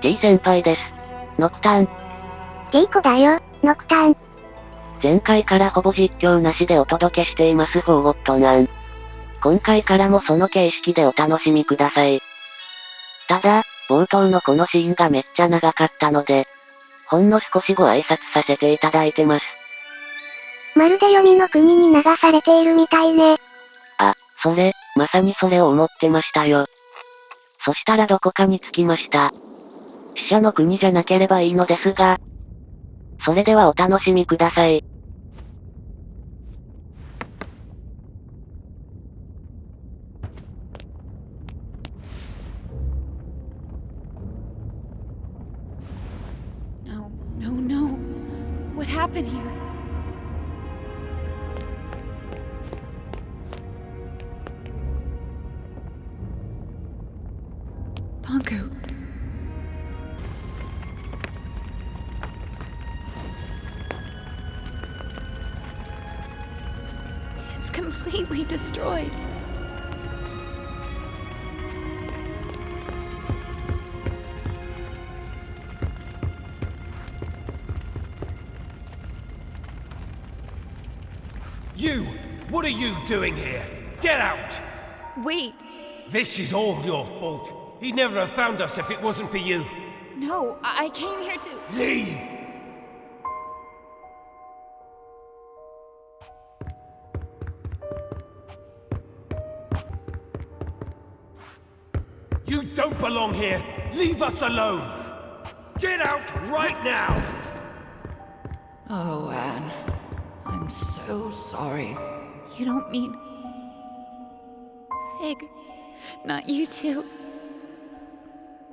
T 先輩です。ノクタン。T 子だよ、ノクタン。前回からほぼ実況なしでお届けしていますフォーゴットンアン。今回からもその形式でお楽しみください。ただ、冒頭のこのシーンがめっちゃ長かったので、ほんの少しご挨拶させていただいてます。まるで闇の国に流されているみたいね。あ、まさにそれを思ってましたよ。そしたらどこかに着きました。死者の国じゃなければいいのですが、それではお楽しみください。No. What happened here? Ponku. It's completely destroyed. You! What are you doing here? Get out! Wait. This is all your fault. He'd never have found us if it wasn't for you. No, I came here to... Leave! You don't belong here! Leave us alone! Get out right now! Oh, Anne. I'm so sorry. You don't mean... Fig. Not you two.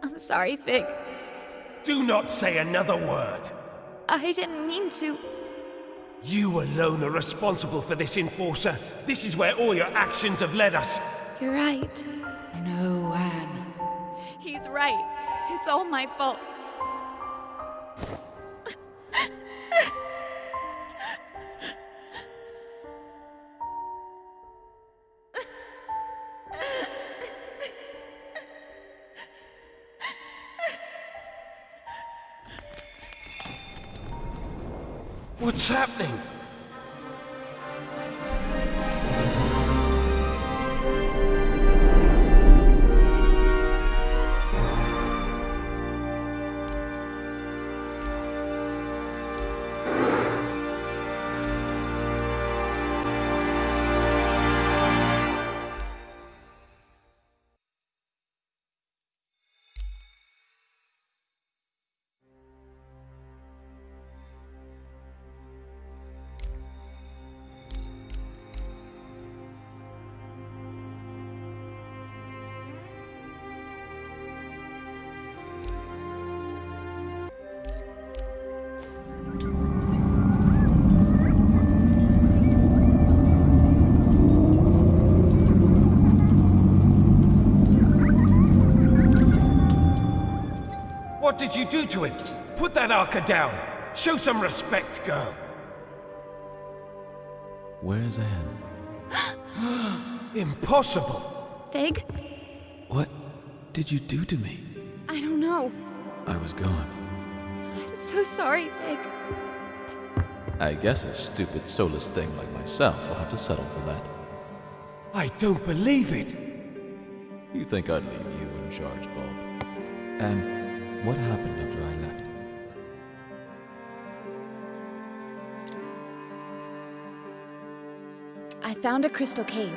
I'm sorry, Fig. Do not say another word! I didn't mean to. You alone are responsible for this, Enforcer. This is where all your actions have led us. You're right. No, Anne. He's right. It's all my fault. What's happening? What did you do to him? Put that arca down. Show some respect, girl. Where's Anne? Impossible. Fig? What did you do to me? I don't know. I was gone. I'm so sorry, Fig. I guess a stupid, soulless thing like myself will have to settle for that. I don't believe it. You think I'd leave you in charge, Bob? And what happened after I left? I found a crystal cave.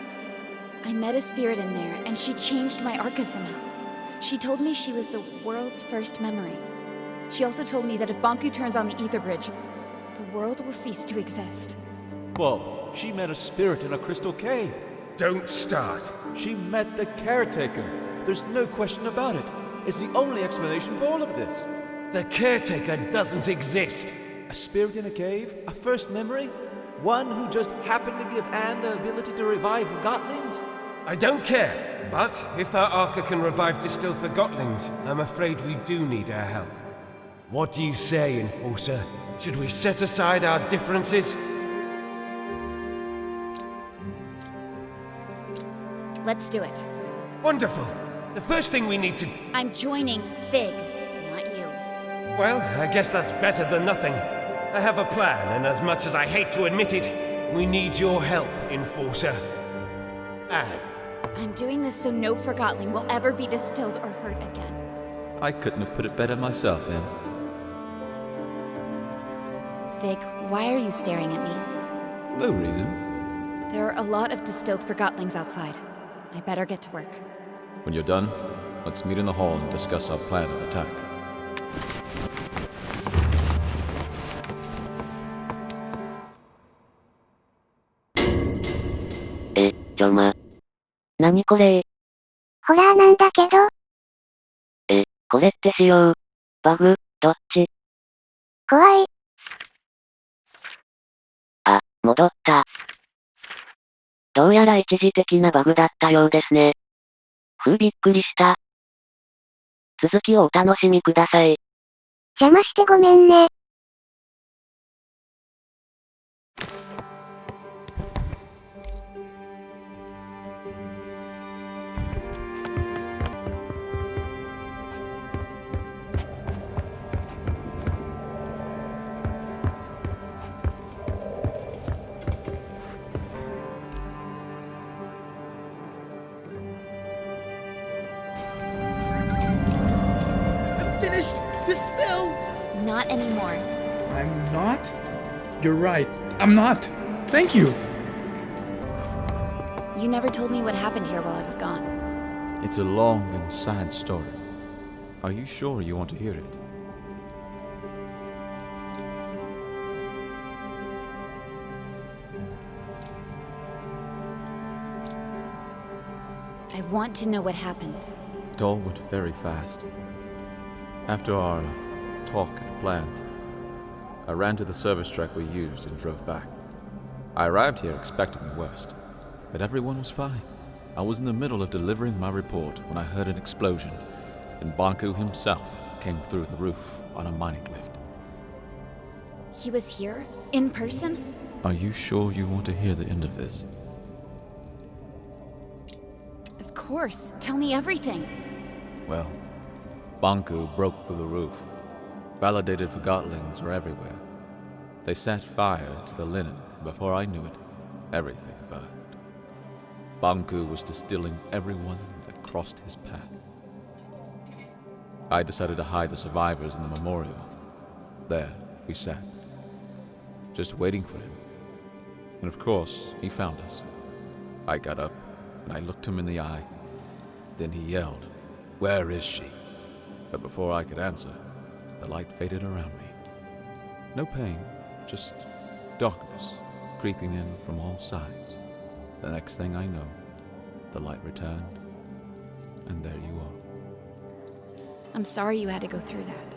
I met a spirit in there, and she changed my arca somehow. She told me she was the world's first memory. She also told me that if Bonku turns on the ether bridge, the world will cease to exist. Bob, she met a spirit in a crystal cave. Don't start. She met the caretaker. There's no question about it. It's the only explanation for all of this. The caretaker doesn't exist. A spirit in a cave? A first memory? One who just happened to give Anne the ability to revive forgottlings? I don't care, but if our arca can revive distilled forgottlings, I'm afraid we do need her help. What do you say, Enforcer? Should we set aside our differences? Let's do it. Wonderful. The first thing we need to... I'm joining Fig, not Well, I guess that's better than nothing. I have a plan, and as much as I hate to admit it, we need your help, Enforcer. Anne. I'm doing this so no Forgotling will ever be distilled or hurt again. I couldn't have put it better myself, Anne. Vic, why are you staring at me? No reason. There are a lot of distilled Forgotlings outside. I better get to work. When you're done, let's meet in the hall and discuss our plan of attack. 何これホラーなんだけど。これって仕様。バグ、どっち怖い。あ、戻った。どうやら一時的なバグだったようですね。びっくりした。続きをお楽しみください。邪魔してごめんね。Not anymore. I'm not? You're right. I'm not. Thank you. You never told me what happened here while I was gone. It's a long and sad story. Are you sure you want to hear it? I want to know what happened. It all went very fast. After our talk at the plant, I ran to the service truck we used and drove back. I arrived here expecting the worst, but everyone was fine. I was in the middle of delivering my report when I heard an explosion, and Banku himself came through the roof on a mining lift. He was here? In person? Are you sure you want to hear the end of this? Of course. Tell me everything. Well, Banku broke through the roof. Validated Forgotlings were everywhere. They set fire to the linen. Before I knew it, everything burned. Banku was distilling everyone that crossed his path. I decided to hide the survivors in the memorial. There, we sat, just waiting for him. And of course, he found us. I got up, and I looked him in the eye. Then he yelled, "Where is she?" But before I could answer, the light faded around me. No pain, just darkness creeping in from all sides. The next thing I know, the light returned, and there you are. I'm sorry you had to go through that.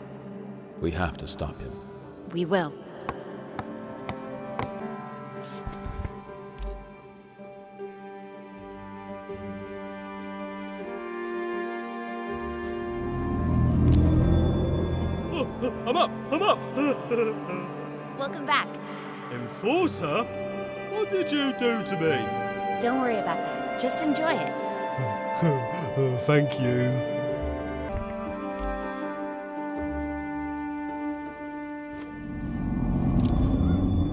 We have to stop him. We will. I'm up! I'm up! Welcome back. Enforcer? What did you do to me? Don't worry about that. Just enjoy it. Thank you.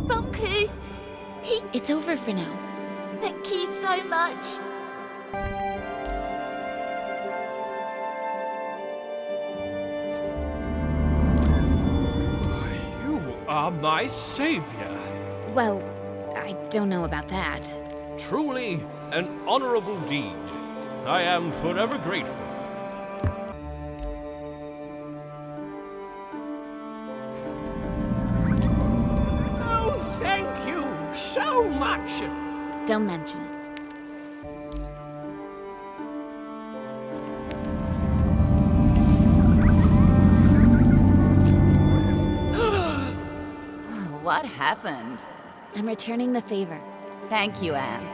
Bunku! It's over for now. Thank you so much. Are my savior. Well, I don't know about that. Truly an honorable deed. I am forever grateful. Oh, thank you so much. Don't mention it. What happened? I'm returning the favor. Thank you, Anne.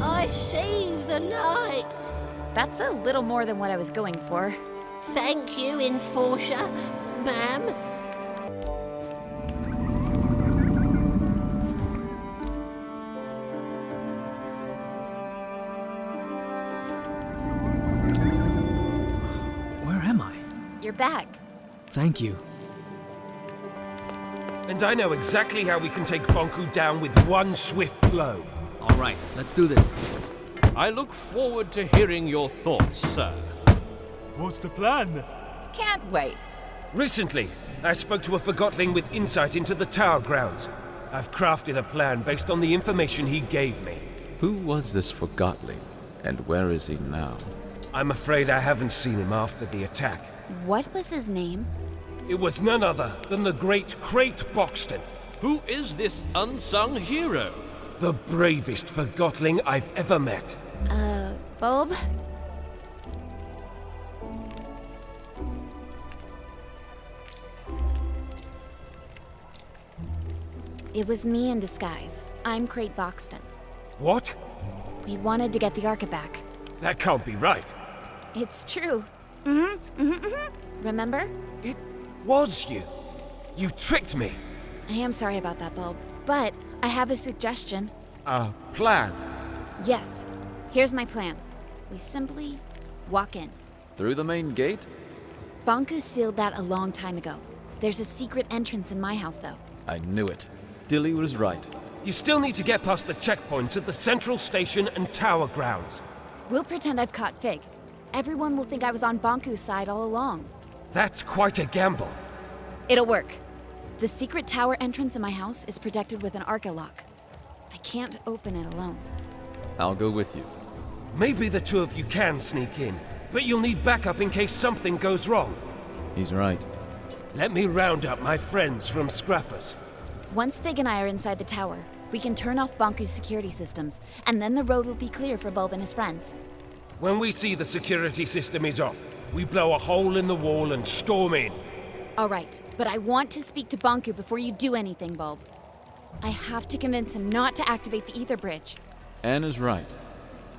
I saved the night. That's a little more than what I was going for. Thank you, Enforcer, ma'am. you're back. Thank you. And I know exactly how we can take Bonku down with one swift blow. All right, let's do this. I look forward to hearing your thoughts, sir. What's the plan? Can't wait. Recently, I spoke to a Forgotling with insight into the tower grounds. I've crafted a plan based on the information he gave me. Who was this Forgotling, and where is he now? I'm afraid I haven't seen him after the attack. What was his name? It was none other than the great Crate Boxton. Who is this unsung hero? The bravest Forgotling I've ever met. Bulb? It was me in disguise. I'm Crate Boxton. What? We wanted to get the Arca back. That can't be right. It's true. Remember? It was you. You tricked me. I am sorry about that, Bulb. But I have a suggestion. A plan? Yes. Here's my plan. We simply walk in. Through the main gate? Bonku sealed that a long time ago. There's a secret entrance in my house, though. I knew it. Dilly was right. You still need to get past the checkpoints at the central station and tower grounds. We'll pretend I've caught Fig. Everyone will think I was on Bonku's side all along. That's quite a gamble. It'll work. The secret tower entrance in my house is protected with an Arca lock. I can't open it alone. I'll go with you. Maybe the two of you can sneak in, but you'll need backup in case something goes wrong. He's right. Let me round up my friends from Scrappers. Once Fig and I are inside the tower, we can turn off Bonku's security systems, and then the road will be clear for Bulb and his friends. When we see the security system is off, we blow a hole in the wall and storm in. All right, but I want to speak to Bonku before you do anything, Bulb. I have to convince him not to activate the ether bridge. Anne is right.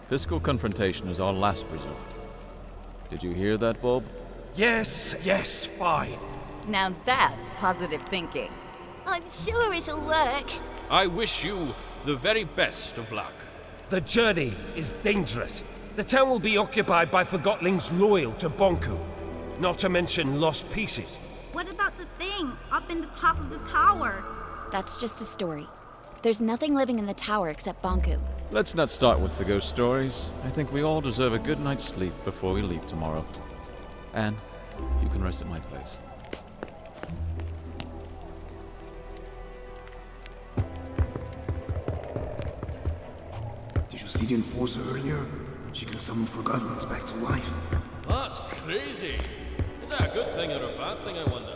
Physical confrontation is our last resort. Did you hear that, Bulb? Yes, fine. Now that's positive thinking. I'm sure it'll work. I wish you the very best of luck. The journey is dangerous. The town will be occupied by Forgotlings loyal to Bonku. Not to mention lost pieces. What about the thing up in the top of the tower? That's just a story. There's nothing living in the tower except Bonku. Let's not start with the ghost stories. I think we all deserve a good night's sleep before we leave tomorrow. Anne, you can rest at my place. Did you see the Enforcer earlier? She can summon Forgotlings back to life. That's crazy. Is that a good thing or a bad thing, I wonder?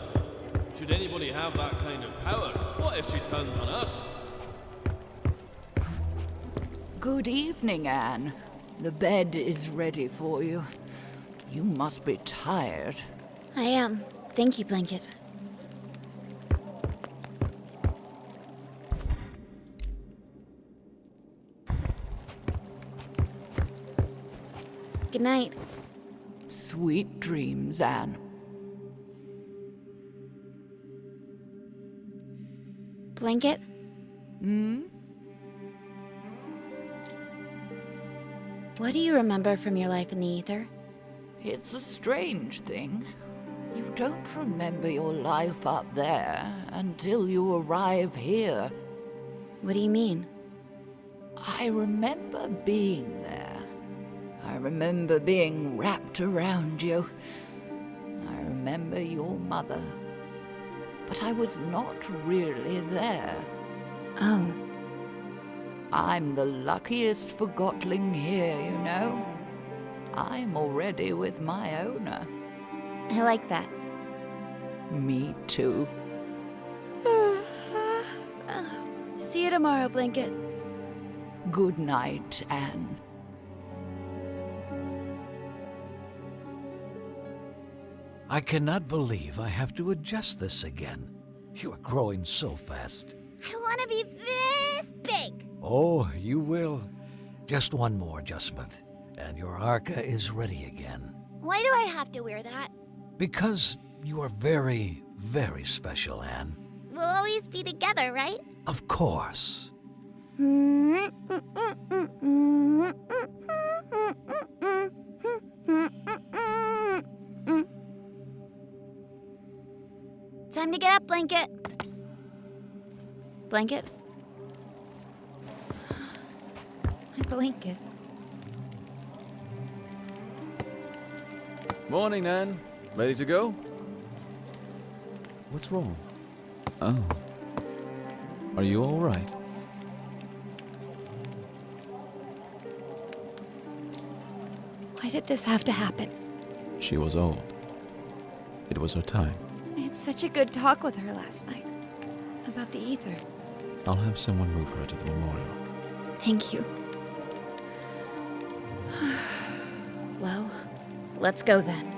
Should anybody have that kind of power? What if she turns on us? Good evening, Anne. The bed is ready for you. You must be tired. I am. Thank you, Blanket. Good night. Sweet dreams, Anne. Blanket? What do you remember from your life in the ether? It's a strange thing. You don't remember your life up there until you arrive here. What do you mean? I remember being there. I remember being wrapped around you. I remember your mother. But I was not really there. Oh. I'm the luckiest Forgotling here, you know. I'm already with my owner. I like that. Me too. See you tomorrow, Blanket. Good night, Anne. I cannot believe I have to adjust this again. You are growing so fast. I want to be this big. Oh, you will. Just one more adjustment, and your Arca is ready again. Why do I have to wear that? Because you are very, very special, Anne. We'll always be together, right? Of course. Time to get up, Blanket. Blanket? My blanket. Morning, Anne. Ready to go? What's wrong? Oh. Are you all right? Why did this have to happen? She was old. It was her time. I had such a good talk with her last night. About the ether. I'll have someone move her to the memorial. Thank you. Well, let's go then.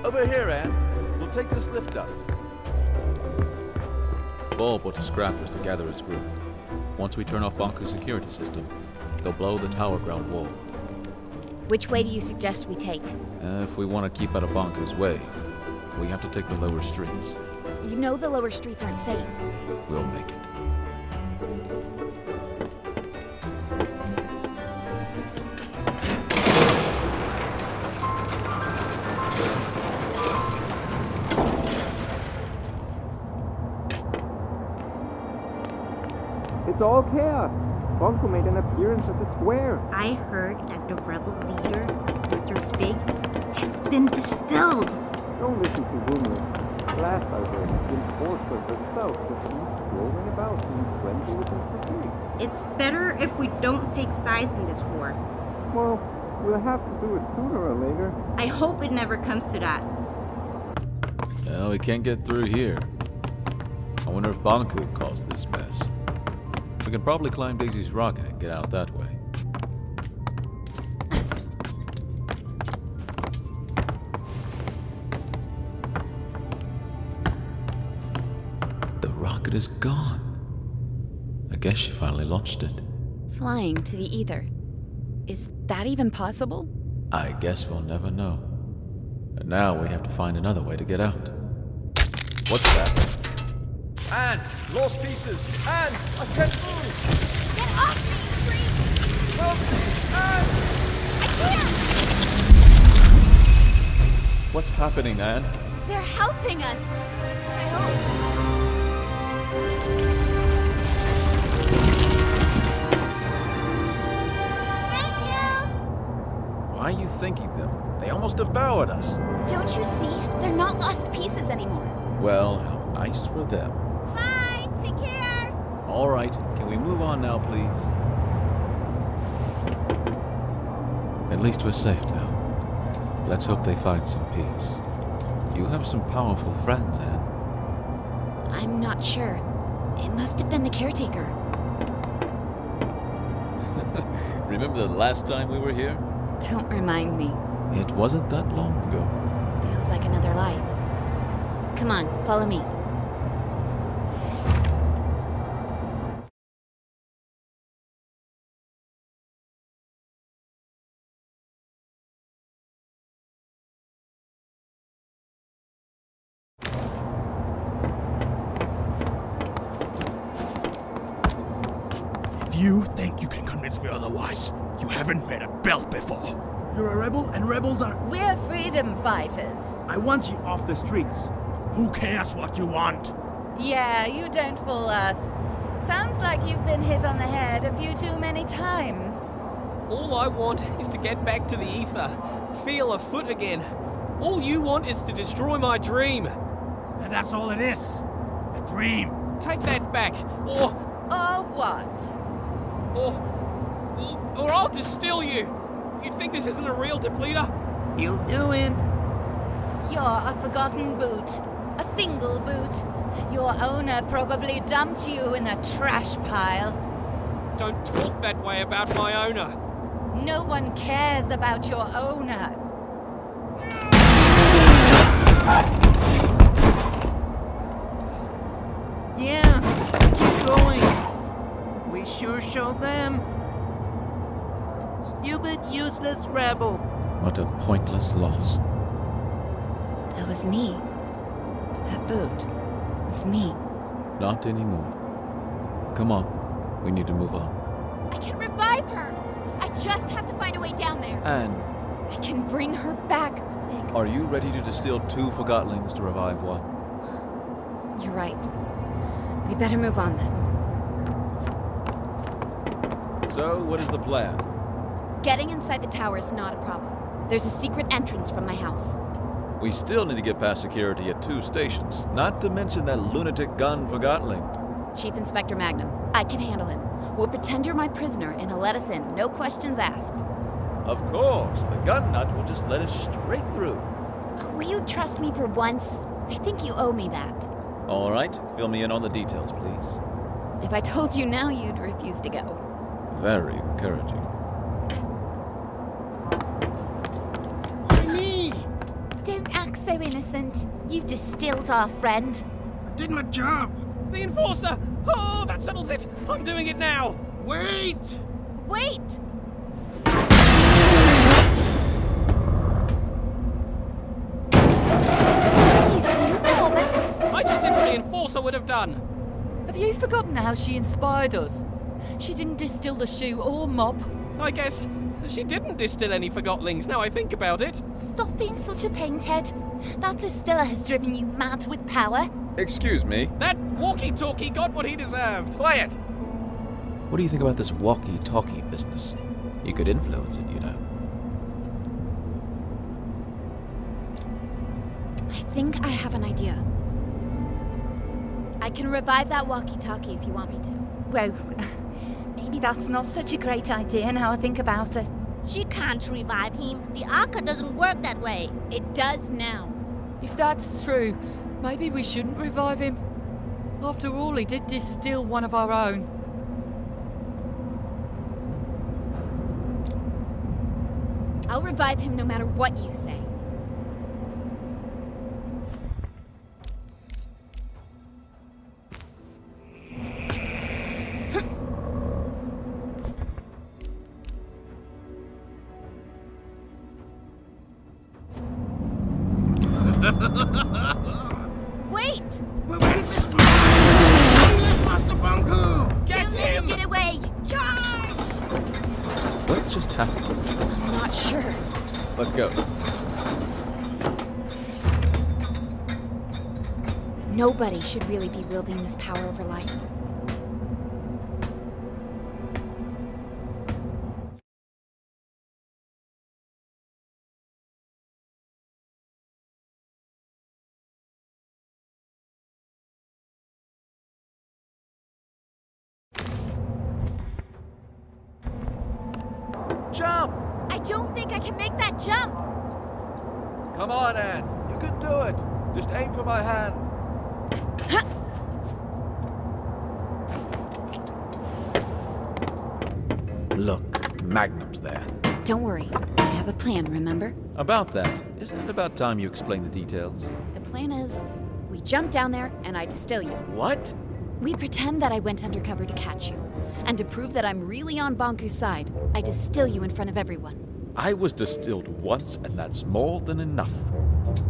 Over here, Anne. We'll take this lift up. Bulb went to Scrappers to gather his group. Once we turn off Banku's security system, they'll blow the tower ground wall. Which way do you suggest we take? If we want to keep out of Banku's way, we have to take the lower streets. You know the lower streets aren't safe. We'll make it. It's all chaos. Bunko made an appearance at the square. I heard that the rebel leader, Mr. Fig, has been distilled. Don't listen to rumors. Last I heard, the enforcer herself was seen strolling about in friendly with Mr. Fig. It's better if we don't take sides in this war. Well, we'll have to do it sooner or later. I hope it never comes to that. Well, we can't get through here. I wonder if Banku caused this mess. We can probably climb Daisy's rocket and get out that way. The rocket is gone. I guess she finally launched it. Flying to the ether. Is that even possible? I guess we'll never know. And now we have to find another way to get out. What's that? Anne! Lost pieces! Anne! I can't move! Get off me, please! Help me! Anne! I can't! What's happening, Anne? They're helping us! I hope. Thank you! Why are you thanking them? They almost devoured us. Don't you see? They're not lost pieces anymore. Well, how nice for them. Bye! Take care! All right, can we move on now, please? At least we're safe now. Let's hope they find some peace. You have some powerful friends, Anne. I'm not sure. It must have been the caretaker. Remember the last time we were here? Don't remind me. It wasn't that long ago. Feels like another life. Come on, follow me. If you think you can convince me otherwise, you haven't met a belt before. You're a rebel, and rebels are... We're freedom fighters. I want you off the streets. Who cares what you want? Yeah, you don't fool us. Sounds like you've been hit on the head a few too many times. All I want is to get back to the ether, feel a foot again. All you want is to destroy my dream. And that's all it is. A dream. Take that back, or what? Or I'll distill you. You think this isn't a real depleter? You'll do it. You're a forgotten boot. A single boot. Your owner probably dumped you in a trash pile. Don't talk that way about my owner. No one cares about your owner. Yeah, keep going. We sure showed them. Stupid, useless rebel. What a pointless loss. That was me. That boot was me. Not anymore. Come on. We need to move on. I can revive her! I just have to find a way down there. Anne, I can bring her back. are you ready to distill 2 forgotlings to revive 1? You're right. We better move on then. So, what is the plan? Getting inside the tower is not a problem. There's a secret entrance from my house. We still need to get past security at 2 stations, not to mention that lunatic gun forgotling. Chief Inspector Magnum, I can handle him. We'll pretend you're my prisoner and he'll let us in, no questions asked. Of course, the gun nut will just let us straight through. Will you trust me for once? I think you owe me that. All right, fill me in on the details, please. If I told you now, you'd refuse to go. Very encouraging. Don't act so innocent. You distilled our friend. I did my job. The Enforcer! Oh, that settles it! I'm doing it now! Wait! Wait! I just did what the Enforcer would have done! Have you forgotten how she inspired us? She didn't distill the shoe or mop. I guess she didn't distill any forgotlings, now I think about it. Stop being such a painthead. That distiller has driven you mad with power. Excuse me? That walkie-talkie got what he deserved. Quiet! What do you think about this walkie-talkie business? You could influence it, you know. I think I have an idea. I can revive that walkie-talkie if you want me to. Well, maybe that's not such a great idea now I think about it. She can't revive him. The Arca doesn't work that way. It does now. If that's true, maybe we shouldn't revive him. After all, he did distill one of our own. I'll revive him no matter what you say. Wait! When's this Master Bunku! Get him! Get away! What just happened? I'm not sure. Let's go. Nobody should really be wielding this power over life. Jump! I don't think I can make that jump! Come on, Anne. You can do it. Just aim for my hand. Look, Magnum's there. Don't worry. I have a plan, remember? About that, isn't it about time you explain the details? The plan is, we jump down there and I distill you. What? We pretend that I went undercover to catch you. And to prove that I'm really on Bonku's side, I distill you in front of everyone. I was distilled once, and that's more than enough.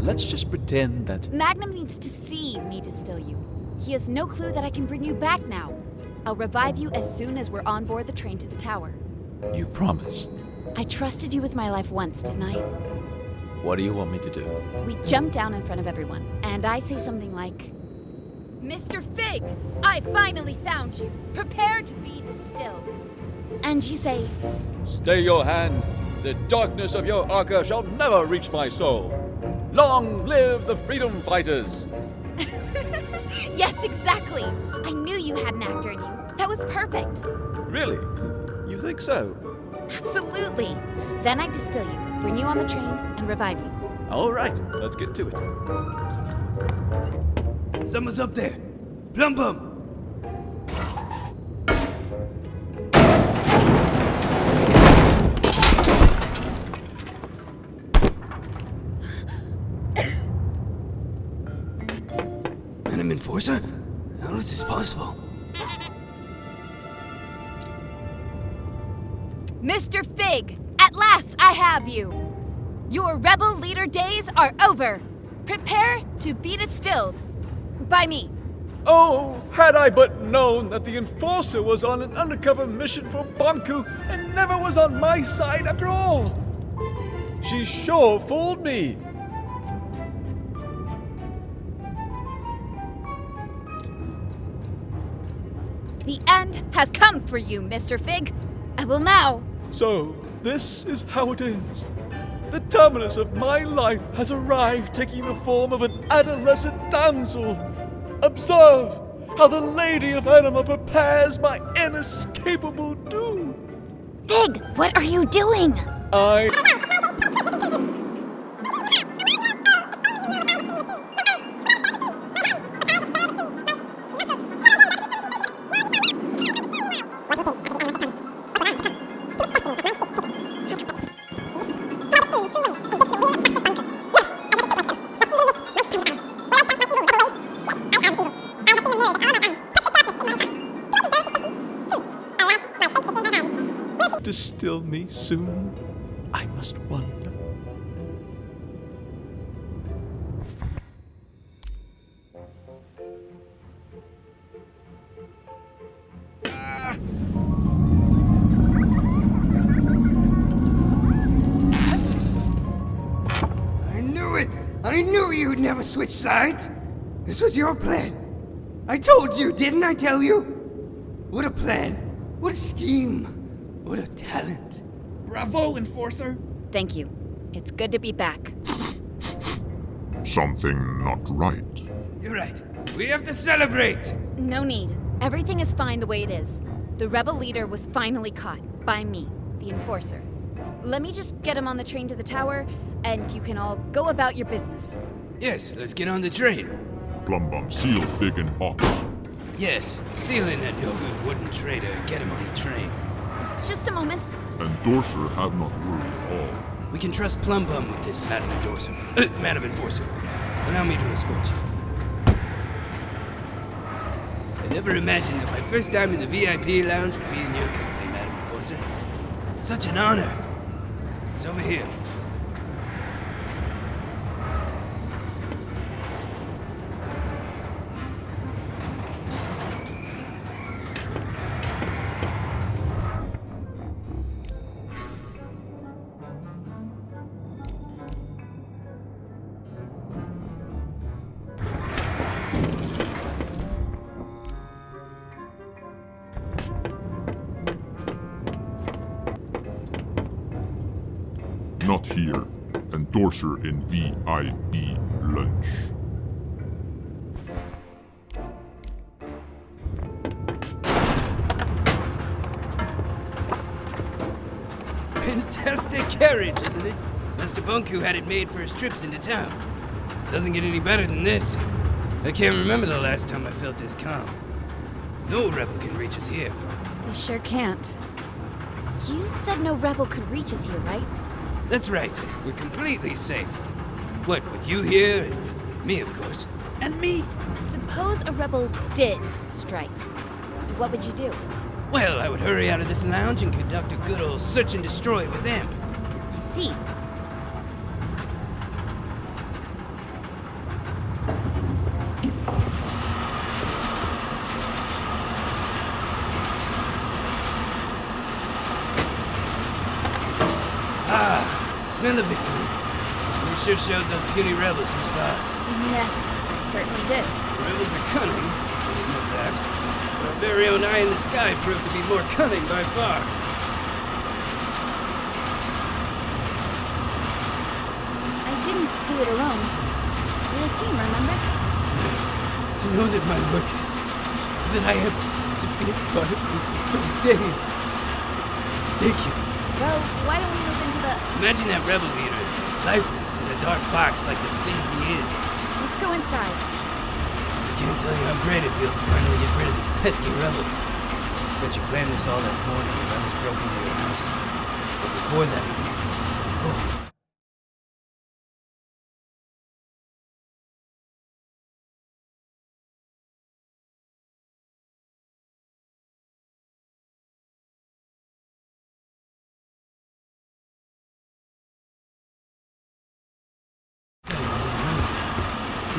Let's just pretend that... Magnum needs to see me distill you. He has no clue that I can bring you back now. I'll revive you as soon as we're on board the train to the tower. You promise? I trusted you with my life once, didn't I? What do you want me to do? We jump down in front of everyone, and I say something like, Mr. Fig, I finally found you. Prepare to be distilled. And you say, Stay your hand. The darkness of your Arca shall never reach my soul. Long live the freedom fighters! Yes, exactly. I knew you had an actor in you. That was perfect. Really? You think so? Absolutely. Then I distill you, bring you on the train, and revive you. All right, let's get to it. Someone's up there. Blum Bum. Enforcer? How is this possible? Mr. Fig, at last I have you! Your rebel leader days are over. Prepare to be distilled. By me. Oh, had I but known that the Enforcer was on an undercover mission for Banku and never was on my side after all! She sure fooled me! The end has come for you, Mr. Fig. I will now. So, this is how it ends. The terminus of my life has arrived, taking the form of an adolescent damsel. Observe how the Lady of Anima prepares my inescapable doom. Fig, what are you doing? Distill me soon, I must wonder. I knew it! I knew you'd never switch sides! This was your plan. I told you, didn't I tell you? What a plan. What a scheme. What a talent. Bravo, Enforcer! Thank you. It's good to be back. Something not right. You're right. We have to celebrate! No need. Everything is fine the way it is. The rebel leader was finally caught. By me, the Enforcer. Let me just get him on the train to the tower, and you can all go about your business. Yes, let's get on the train. Plumbum, seal Fig in box. Yes, seal in that no-good wooden traitor and get him on the train. Just a moment. Endorser have not word at all. We can trust Plumbum with this, Madam Endorser. Madam Enforcer. Allow me to escort you. I never imagined that my first time in the VIP lounge would be in your company, Madam Enforcer. Such an honor. It's over here. Not here. Endorser in VIP lunch. Fantastic carriage, isn't it? Master Bunku had it made for his trips into town. Doesn't get any better than this. I can't remember the last time I felt this calm. No rebel can reach us here. They sure can't. You said no rebel could reach us here, right? That's right. We're completely safe. What, with you here and me, of course. And me! Suppose a rebel did strike. What would you do? Well, I would hurry out of this lounge and conduct a good old search and destroy with them. I see. Smell of victory. You sure showed those puny rebels who's boss. Yes, I certainly did. The rebels are cunning, I'll admit that. But our very own eye in the sky proved to be more cunning by far. I didn't do it alone. We're a team, remember? To know that my work is... that I have to be a part of this historic days. Thank you. Well, why don't we move into the... Imagine that rebel leader, lifeless in a dark box like the thing he is. Let's go inside. I can't tell you how great it feels to finally get rid of these pesky rebels. Bet you planned this all that morning when I was broke into your house. But before that even... Oh,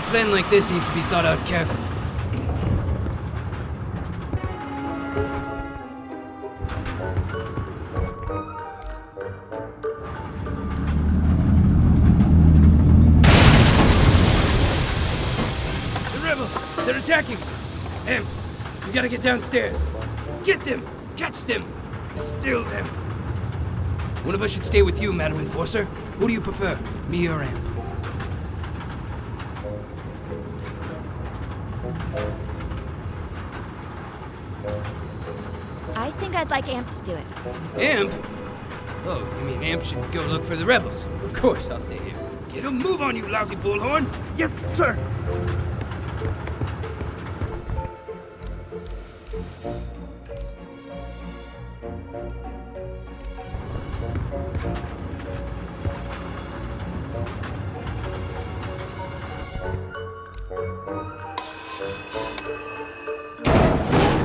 plan like this needs to be thought out carefully. The rebels! They're attacking! Em, we gotta get downstairs. Get them! Catch them! Distill them! One of us should stay with you, Madam Enforcer. Who do you prefer, me or Amp? I think I'd like Amp to do it. Amp? Oh, you mean Amp should go look for the rebels? Of course, I'll stay here. Get a move on, you lousy bullhorn! Yes, sir.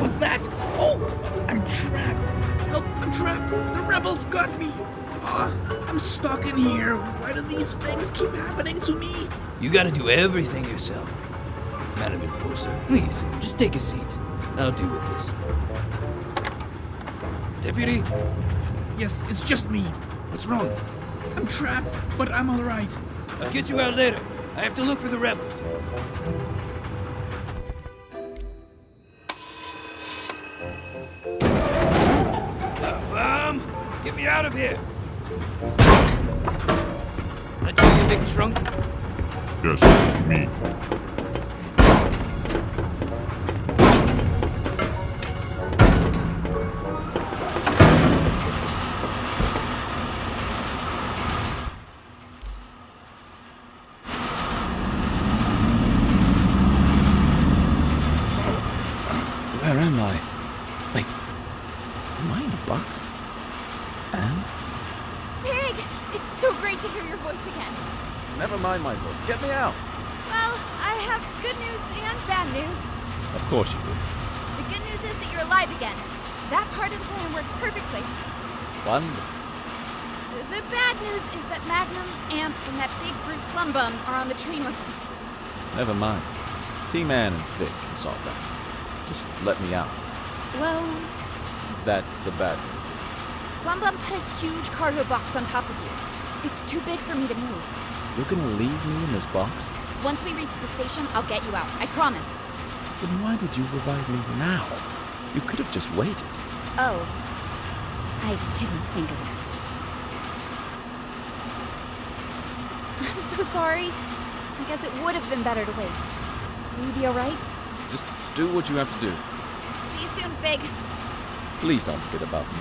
What's that? Oh, I'm trapped. Help, I'm trapped. The rebels got me. I'm stuck in here. Why do these things keep happening to me? You gotta do everything yourself. Madam Enforcer, please, just take a seat. I'll deal with this. Deputy? Yes, it's just me. What's wrong? I'm trapped, but I'm alright. I'll get you out later. I have to look for the rebels. Bomb! Get me out of here! Is that you, big trunk? Yes, me. Where am I? Wait, am I in a box? Anne? Pig! It's so great to hear your voice again. Never mind my voice. Get me out. Well, I have good news and bad news. Of course you do. The good news is that you're alive again. That part of the plan worked perfectly. Wonderful. The bad news is that Magnum, Amp, and that big brute Plumbum are on the train with us. Never mind. T-Man and Fig can solve that. Just let me out. Well, That's the bad news, isn't it? Plumbum put a huge cargo box on top of you. It's too big for me to move. You're gonna leave me in this box? Once we reach the station, I'll get you out. I promise. Then why did you revive me now? You could have just waited. Oh. I didn't think of that. I'm so sorry. I guess it would have been better to wait. Will you be alright? Just do what you have to do. See you soon, Big. Please don't forget about me.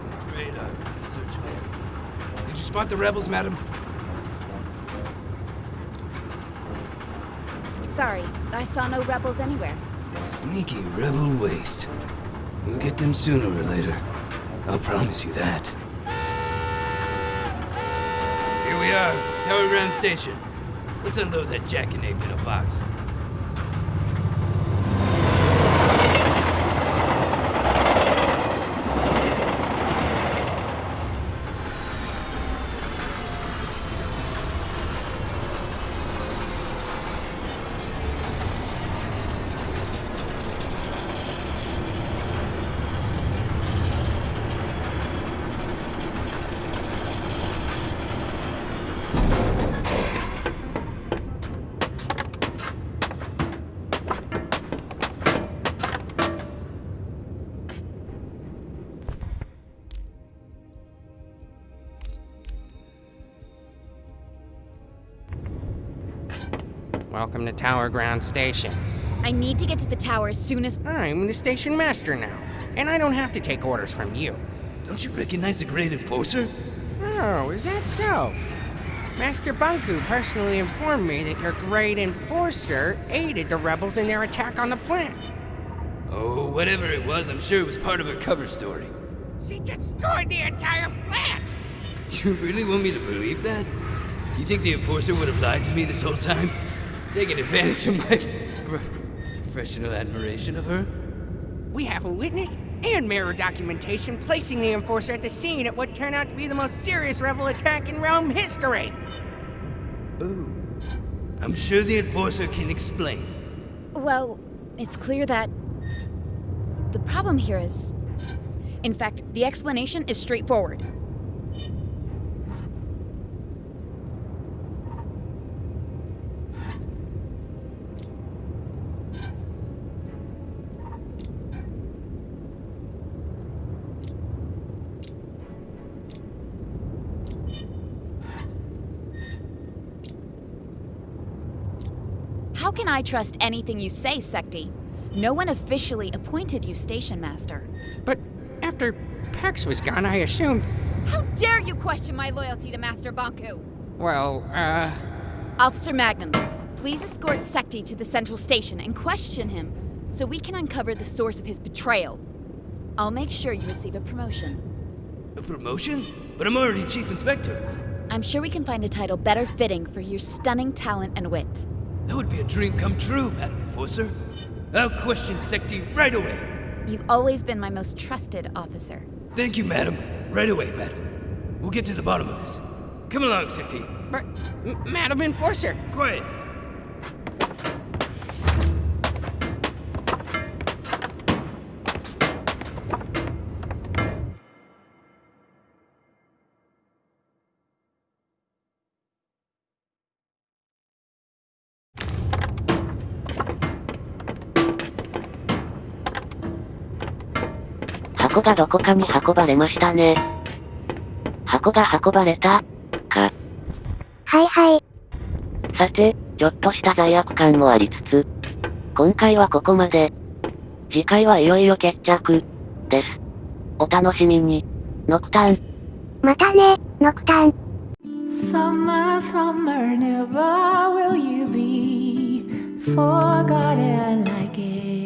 I'm afraid our search failed. Did you spot the rebels, madam? Sorry, I saw no rebels anywhere. Sneaky rebel waste. We'll get them sooner or later. I'll promise you that. Here we are, Tower Ground Station. Let's unload that jackknape in a box. Welcome to Tower Ground Station. I need to get to the tower as soon as— I'm the station master now, and I don't have to take orders from you. Don't you recognize the Great Enforcer? Oh, is that so? Master Bunku personally informed me that your Great Enforcer aided the rebels in their attack on the plant. Oh, whatever it was, I'm sure it was part of her cover story. She destroyed the entire plant! You really want me to believe that? You think the Enforcer would have lied to me this whole time? Taking advantage of my professional admiration of her? We have a witness and mirror documentation placing the Enforcer at the scene at what turned out to be the most serious rebel attack in realm history. Ooh. I'm sure the Enforcer can explain. Well, it's clear that the problem here is... In fact, the explanation is straightforward. How can I trust anything you say, Secti? No one officially appointed you Station Master. But after Pax was gone, I assumed... How dare you question my loyalty to Master Banku? Well, Officer Magnum, please escort Secti to the central station and question him, so we can uncover the source of his betrayal. I'll make sure you receive a promotion. A promotion? But I'm already Chief Inspector. I'm sure we can find a title better fitting for your stunning talent and wit. That would be a dream come true, Madam Enforcer. I'll question Secti right away. You've always been my most trusted officer. Thank you, Madam. Right away, Madam. We'll get to the bottom of this. Come along, Secti. But, Madam Enforcer... Quiet.箱がどこかに運ばれましたね。箱が運ばれたか。はいはい。さて、ちょっとした罪悪感もありつつ、今回はここまで。次回はいよいよ決着です。お楽しみに。ノクタン。またね、ノクタン。Summer, summer, never will you be forgotten like it.